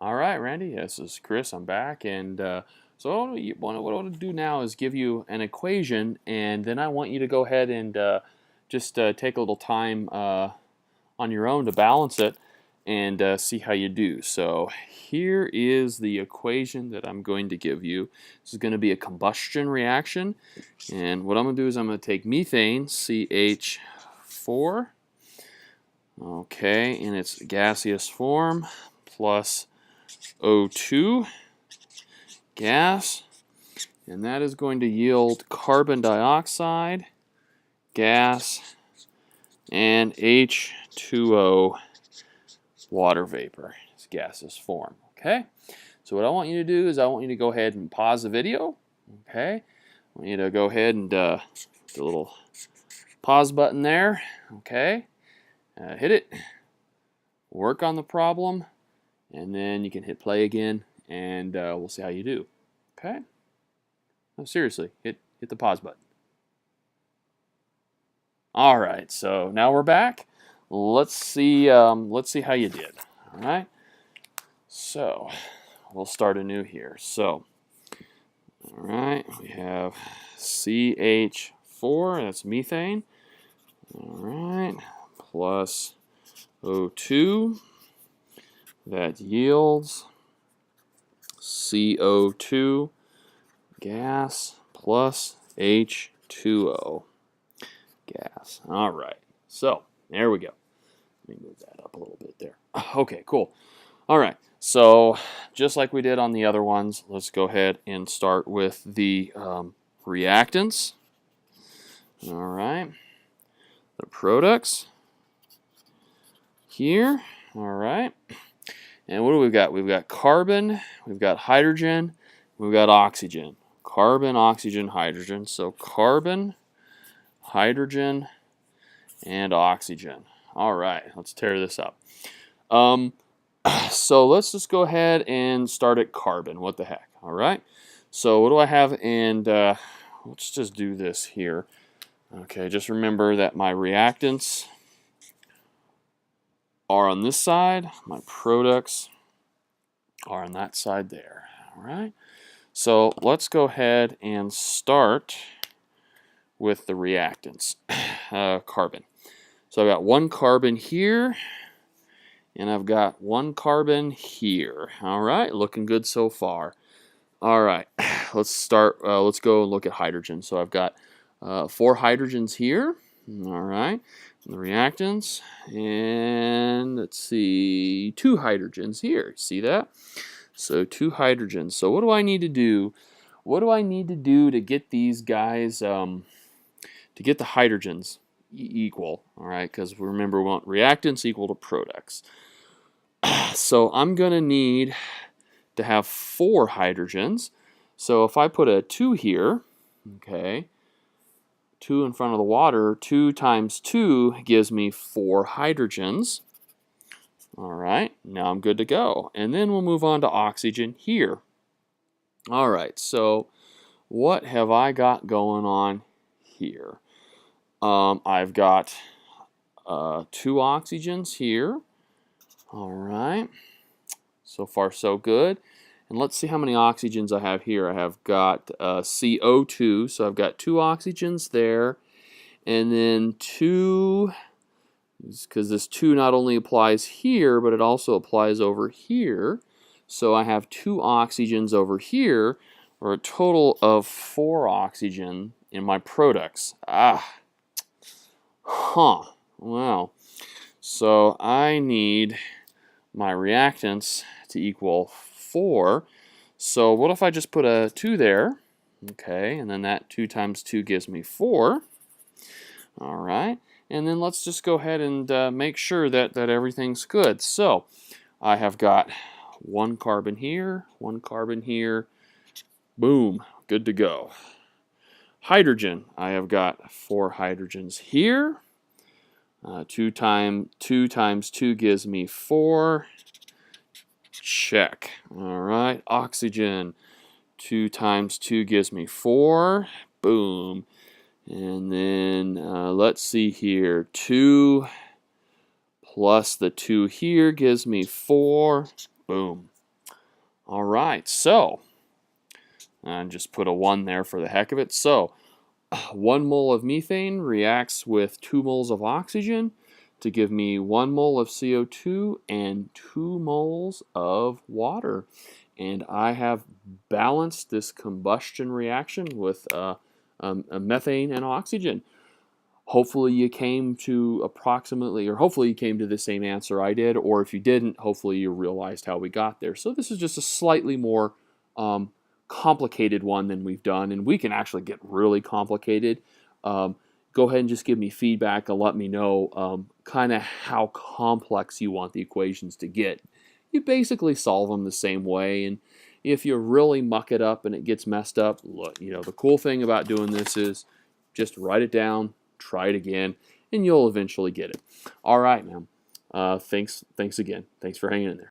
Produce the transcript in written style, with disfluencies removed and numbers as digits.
All right, Randy. This is Chris. I'm back, and so what I want to do now is give you an equation, and then I want you to go ahead and just take a little time on your own to balance it and see how you do. So here is the equation that I'm going to give you. This is going to be a combustion reaction, and what I'm going to do is I'm going to take methane, CH4, okay, in its gaseous form, plus O2 gas, and that is going to yield carbon dioxide, gas, and H2O water vapor. It's gaseous form. Okay, so what I want you to do is I want you to go ahead and pause the video. Okay, I want you to go ahead and the little pause button there. Okay, hit it, work on the problem, and then you can hit play again, and we'll see how you do. Okay? No, seriously, hit the pause button. All right, so now we're back. Let's see how you did. All right. So we'll start anew here. So, all right, we have CH4. That's methane. All right, plus O2. That yields CO2 gas plus H2O gas. All right, so there we go. Let me move that up a little bit there. Okay, cool. All right, so just like we did on the other ones, let's go ahead and start with the reactants. All right, the products here. All right, and what do we got? We've got carbon, we've got hydrogen, we've got oxygen. Carbon, oxygen, hydrogen. So carbon, hydrogen, and oxygen. All right, let's tear this up. So let's just go ahead and start at carbon. What the heck? All right. So what do I have? And let's just do this here. Okay, just remember that my reactants are on this side. My products are on that side there. All right. So let's go ahead and start with the reactants. Carbon. So I've got one carbon here, and I've got one carbon here. All right, looking good so far. All right, let's start. Let's go and look at hydrogen. So I've got 4 hydrogens here. All right, the reactants, and let's see, 2 hydrogens here. See that? So 2 hydrogens. So what do I need to do? What do I need to do to get these guys, to get the hydrogens equal? All right, because remember, we want reactants equal to products. So I'm going to need to have 4 hydrogens. So if I put a 2 here, okay, 2 in front of the water, 2 times 2 gives me 4 hydrogens. All right, now I'm good to go. And then we'll move on to oxygen here. All right, so what have I got going on here? I've got 2 oxygens here. All right, so far so good. And let's see how many oxygens I have here. I have got CO2, so I've got 2 oxygens there, and then 2, because this 2 not only applies here, but it also applies over here. So I have 2 oxygens over here, or a total of 4 oxygen in my products. Wow. So I need my reactants to equal 4. So what if I just put a 2 there? Okay, and then that 2 times 2 gives me 4. All right, and then let's just go ahead and make sure that everything's good. So I have got 1 carbon here, 1 carbon here. Boom, good to go. Hydrogen, I have got 4 hydrogens here. 2 times 2 gives me 4. Check. All right. Oxygen. 2 times 2 gives me 4. Boom. And then let's see here. 2 plus the 2 here gives me 4. Boom. All right, so, and just put a 1 there for the heck of it. So, 1 mole of methane reacts with 2 moles of oxygen to give me 1 mole of CO2 and 2 moles of water. And I have balanced this combustion reaction with methane and oxygen. Hopefully you came to approximately, or hopefully you came to the same answer I did, or if you didn't, hopefully you realized how we got there. So this is just a slightly more complicated one than we've done, and we can actually get really complicated. Go ahead and just give me feedback and let me know kind of how complex you want the equations to get. You basically solve them the same way, and if you really muck it up and it gets messed up, look, the cool thing about doing this is just write it down, try it again, and you'll eventually get it. All right, man. Thanks again. Thanks for hanging in there.